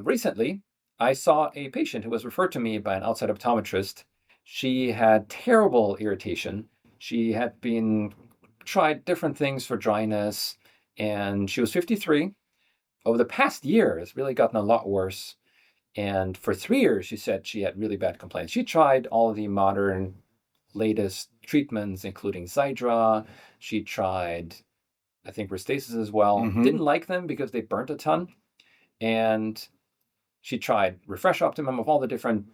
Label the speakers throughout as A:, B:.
A: Recently, I saw a patient who was referred to me by an outside optometrist. She had terrible irritation. She had been tried different things for dryness, and she was 53. Over the past year, it's really gotten a lot worse. And for 3 years, she said she had really bad complaints. She tried all the modern, latest treatments, including Xiidra. She tried, I think, Restasis as well.
B: Mm-hmm.
A: Didn't like them because they burnt a ton. And she tried Refresh Optimum of all the different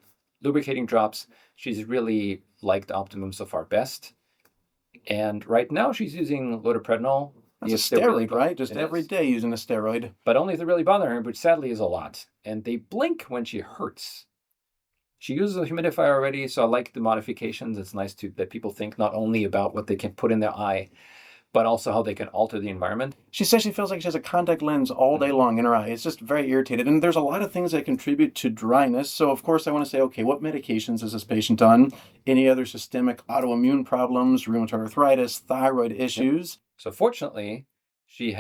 A: lubricating drops. She's really liked Optimum so far best. And right now she's using loteprednol.
B: That's a steroid, right? Just
A: It
B: every
A: is.
B: day using a steroid.
A: But only if they're really bothering her, which sadly is a lot. And they blink when she hurts. She uses a humidifier already, so I like the modifications. It's nice that people think not only about what they can put in their eye, but also how they can alter the environment.
B: She says she feels like she has a contact lens all day long in her eye. It's just very irritated. And there's a lot of things that contribute to dryness. So, of course, I want to say, okay, what medications is this patient on? Any other systemic autoimmune problems, rheumatoid arthritis, thyroid issues?
A: So fortunately, she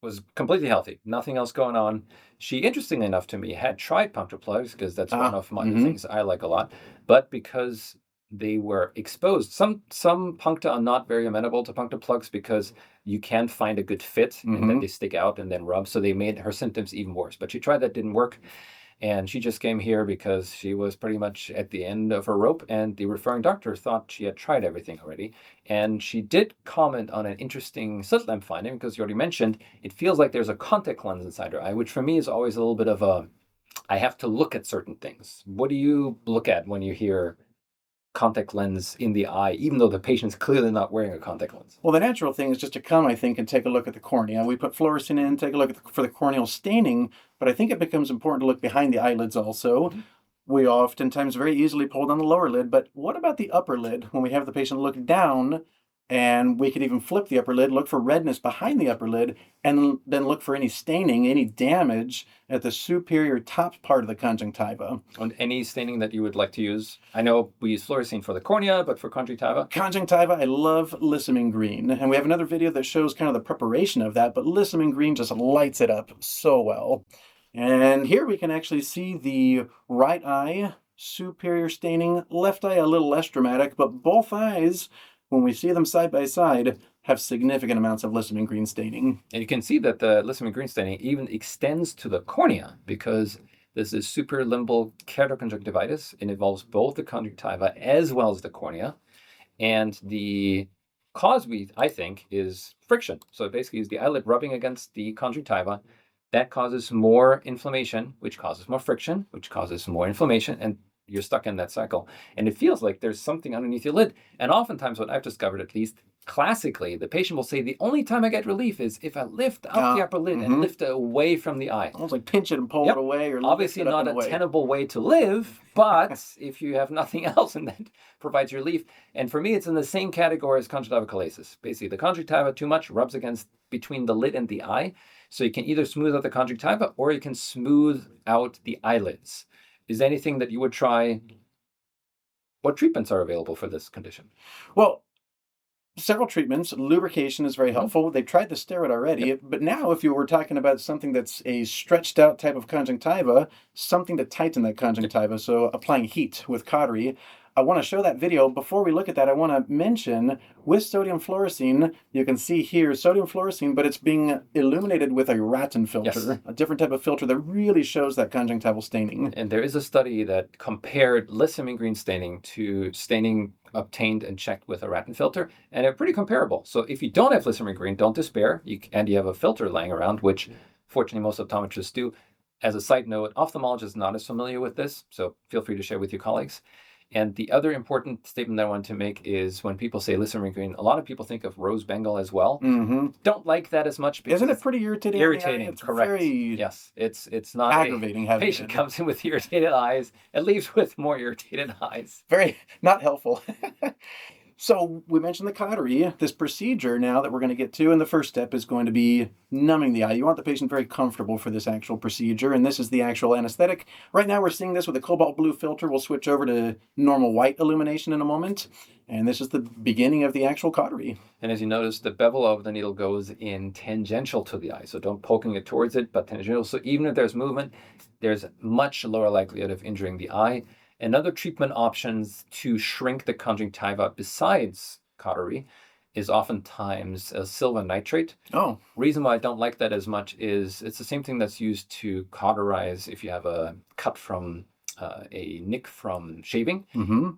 A: was completely healthy, nothing else going on. She, interestingly enough to me, had tried puncture plugs because that's one of my things I like a lot. But because they were exposed, some puncta are not very amenable to puncture plugs because you can't find a good fit and then they stick out and then rub. So they made her symptoms even worse. But she tried that, didn't work. And she just came here because she was pretty much at the end of her rope, and the referring doctor thought she had tried everything already. And she did comment on an interesting slit lamp finding, because you already mentioned it feels like there's a contact lens inside her eye, which for me is always a little bit of I have to look at certain things. What do you look at when you hear contact lens in the eye, even though the patient's clearly not wearing a contact lens?
B: Well, the natural thing is just to come, I think, and take a look at the cornea. We put fluorescein in, take a look for the corneal staining, but I think it becomes important to look behind the eyelids also. We oftentimes very easily pull down the lower lid, but what about the upper lid? When we have the patient look down, and we could even flip the upper lid, look for redness behind the upper lid, and then look for any staining, any damage at the superior top part of the conjunctiva.
A: And any staining that you would like to use? I know we use fluorescein for the cornea, but for conjunctiva?
B: Conjunctiva, I love Lissamine Green. And we have another video that shows kind of the preparation of that, but Lissamine Green just lights it up so well. And here we can actually see the right eye superior staining, left eye a little less dramatic, but both eyes, when we see them side by side, have significant amounts of Lissamine Green staining.
A: And you can see that the Lissamine Green staining even extends to the cornea, because this is superlimbal keratoconjunctivitis. It involves both the conjunctiva as well as the cornea. And the cause, I think, is friction. So it basically is the eyelid rubbing against the conjunctiva. That causes more inflammation, which causes more friction, which causes more inflammation, and you're stuck in that cycle. And it feels like there's something underneath your lid. And oftentimes, what I've discovered, at least classically, the patient will say, the only time I get relief is if I lift up the upper lid and lift it away from the eye.
B: Almost like pinch it and pull it away. Or
A: obviously not a tenable way to live, but if you have nothing else, and that provides relief. And for me, it's in the same category as conjunctival chalasis. Basically, the conjunctiva too much rubs against between the lid and the eye. So you can either smooth out the conjunctiva or you can smooth out the eyelids. Is there anything that you would try? What treatments are available for this condition?
B: Well, several treatments. Lubrication is very helpful. They've tried the steroid already, but now if you were talking about something that's a stretched out type of conjunctiva, something to tighten that conjunctiva, so applying heat with Cautery. I want to show that video. Before we look at that, I want to mention with sodium fluorescein, you can see here sodium fluorescein, but it's being illuminated with a Ratten filter, a different type of filter that really shows that conjunctival staining.
A: And there is a study that compared Lissamine Green staining to staining obtained and checked with a Ratten filter, and they're pretty comparable. So if you don't have Lissamine Green, don't despair. And you have a filter laying around, which fortunately most optometrists do. As a side note, ophthalmologists are not as familiar with this, so feel free to share with your colleagues. And the other important statement that I want to make is when people say Lissamine Green, a lot of people think of rose Bengal as well. Don't like that as much.
B: Isn't it pretty irritating?
A: Irritating,
B: it's
A: correct.
B: Very
A: it's not
B: aggravating.
A: A patient comes in with irritated eyes and leaves with more irritated eyes.
B: Very not helpful. So we mentioned the cautery. This procedure now that we're going to get to, and the first step is going to be numbing the eye. You want the patient very comfortable for this actual procedure, and this is the actual anesthetic. Right now we're seeing this with a cobalt blue filter. We'll switch over to normal white illumination in a moment. And this is the beginning of the actual cautery.
A: And as you notice, the bevel of the needle goes in tangential to the eye. So don't poking it towards it, but tangential. So even if there's movement, there's much lower likelihood of injuring the eye. And other treatment options to shrink the conjunctiva besides cautery is oftentimes silver nitrate.
B: Oh.
A: Reason why I don't like that as much is it's the same thing that's used to cauterize if you have a cut from a nick from shaving,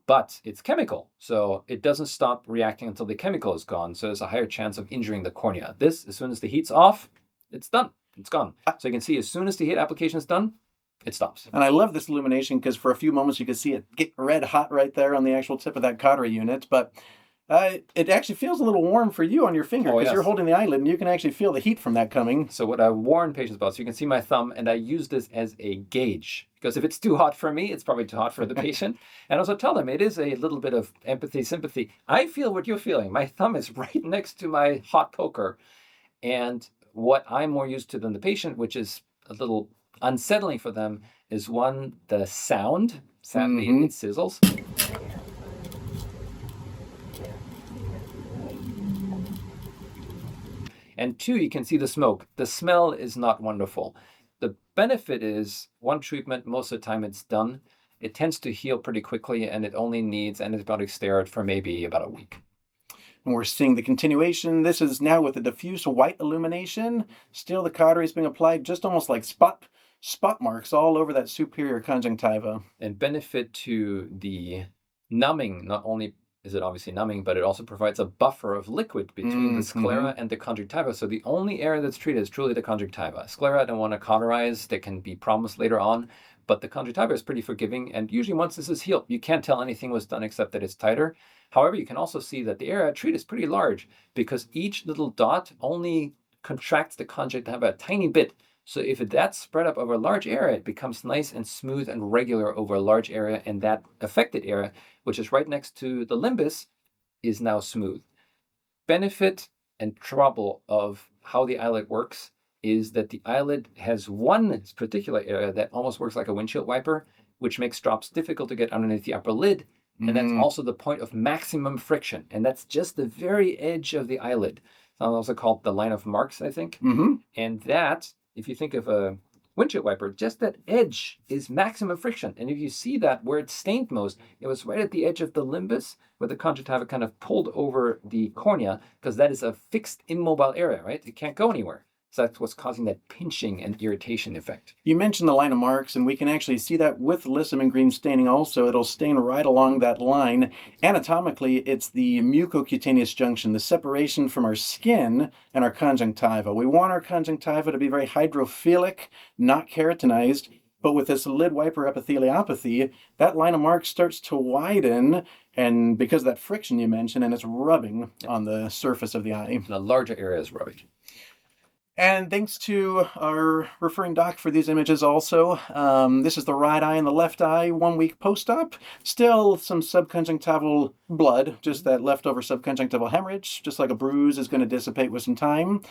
A: but it's chemical. So it doesn't stop reacting until the chemical is gone. So there's a higher chance of injuring the cornea. This, as soon as the heat's off, it's done. It's gone. So you can see as soon as the heat application is done, it stops.
B: And I love this illumination because for a few moments you can see it get red hot right there on the actual tip of that cautery unit. But it actually feels a little warm for you on your finger because you're holding the eyelid and you can actually feel the heat from that coming.
A: So what I warn patients about, so you can see my thumb, and I use this as a gauge because if it's too hot for me, it's probably too hot for the patient. And also tell them it is a little bit of empathy, sympathy. I feel what you're feeling. My thumb is right next to my hot poker. And what I'm more used to than the patient, which is a little unsettling for them, is one, the sound. Sadly, it sizzles. And two, you can see the smoke. The smell is not wonderful. The benefit is one treatment, most of the time it's done. It tends to heal pretty quickly, and it only needs antibiotic steroid for maybe about a week.
B: And we're seeing the continuation. This is now with the diffuse white illumination. Still the cautery is being applied just almost like spot marks all over that superior conjunctiva.
A: And benefit to the numbing, not only is it obviously numbing, but it also provides a buffer of liquid between the sclera and the conjunctiva. So the only area that's treated is truly the conjunctiva. Sclera I don't want to cauterize. There can be problems later on, but the conjunctiva is pretty forgiving. And usually once this is healed, you can't tell anything was done except that it's tighter. However, you can also see that the area I treat is pretty large because each little dot only contracts the conjunctiva a tiny bit. So if that's spread up over a large area, it becomes nice and smooth and regular over a large area, and that affected area, which is right next to the limbus, is now smooth. Benefit and trouble of how the eyelid works is that the eyelid has one particular area that almost works like a windshield wiper, which makes drops difficult to get underneath the upper lid. And that's also the point of maximum friction. And that's just the very edge of the eyelid. It's also called the line of marks, I think. And that, if you think of a windshield wiper, just that edge is maximum friction. And if you see that where it's stained most, it was right at the edge of the limbus where the conjunctiva kind of pulled over the cornea, because that is a fixed immobile area, right? It can't go anywhere. So that's what's causing that pinching and irritation effect.
B: You mentioned the line of marks, and we can actually see that with Lissamine Green staining also. It'll stain right along that line. Anatomically, it's the mucocutaneous junction, the separation from our skin and our conjunctiva. We want our conjunctiva to be very hydrophilic, not keratinized. But with this lid wiper epitheliopathy, that line of mark starts to widen, and because of that friction you mentioned, and it's rubbing on the surface of the eye.
A: And a larger area is rubbing.
B: And thanks to our referring doc for these images also. This is the right eye and the left eye 1 week post-op. Still some subconjunctival blood, just that leftover subconjunctival hemorrhage, just like a bruise is going to dissipate with some time,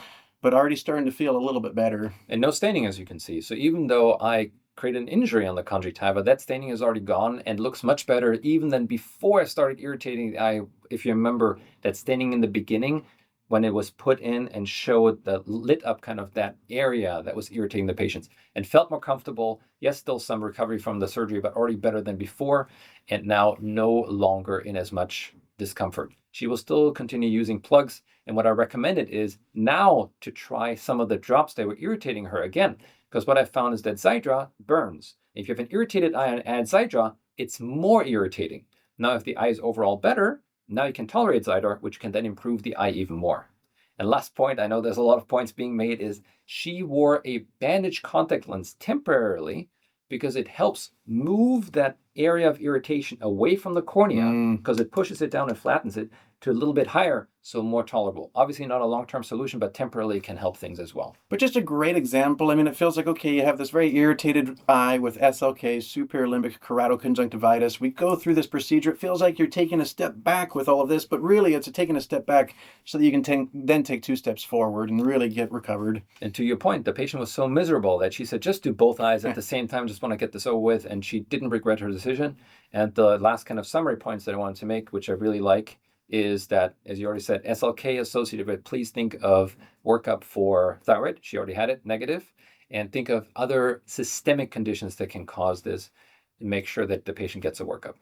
B: but already starting to feel a little bit better.
A: And no staining, as you can see. So even though I created an injury on the conjunctiva, that staining is already gone and looks much better even than before I started irritating the eye. If you remember that staining in the beginning, when it was put in and showed the lit up kind of that area that was irritating the patients, and felt more comfortable. Yes, still some recovery from the surgery, but already better than before, and now no longer in as much discomfort. She will still continue using plugs, and what I recommended is now to try some of the drops that were irritating her again, because what I found is that Xiidra burns. If you have an irritated eye and add Xiidra, it's more irritating. Now, if the eye is overall better, now you can tolerate Xiidra, which can then improve the eye even more. And last point, I know there's a lot of points being made, is she wore a bandaged contact lens temporarily because it helps move that area of irritation away from the cornea because it pushes it down and flattens it. to a little bit higher, so more tolerable. Obviously not a long-term solution, but temporarily can help things as well.
B: But just a great example. I mean, it feels like, okay, you have this very irritated eye with SLK, superior limbic keratoconjunctivitis. We go through this procedure. It feels like you're taking a step back with all of this, but really it's taking a step back so that you can then take 2 steps forward and really get recovered.
A: And to your point, the patient was so miserable that she said, just do both eyes at the same time, just want to get this over with, and she didn't regret her decision. And the last kind of summary points that I wanted to make, which I really like, is that, as you already said, SLK associated with, please think of workup for thyroid. She already had it, negative. And think of other systemic conditions that can cause this, and make sure that the patient gets a workup.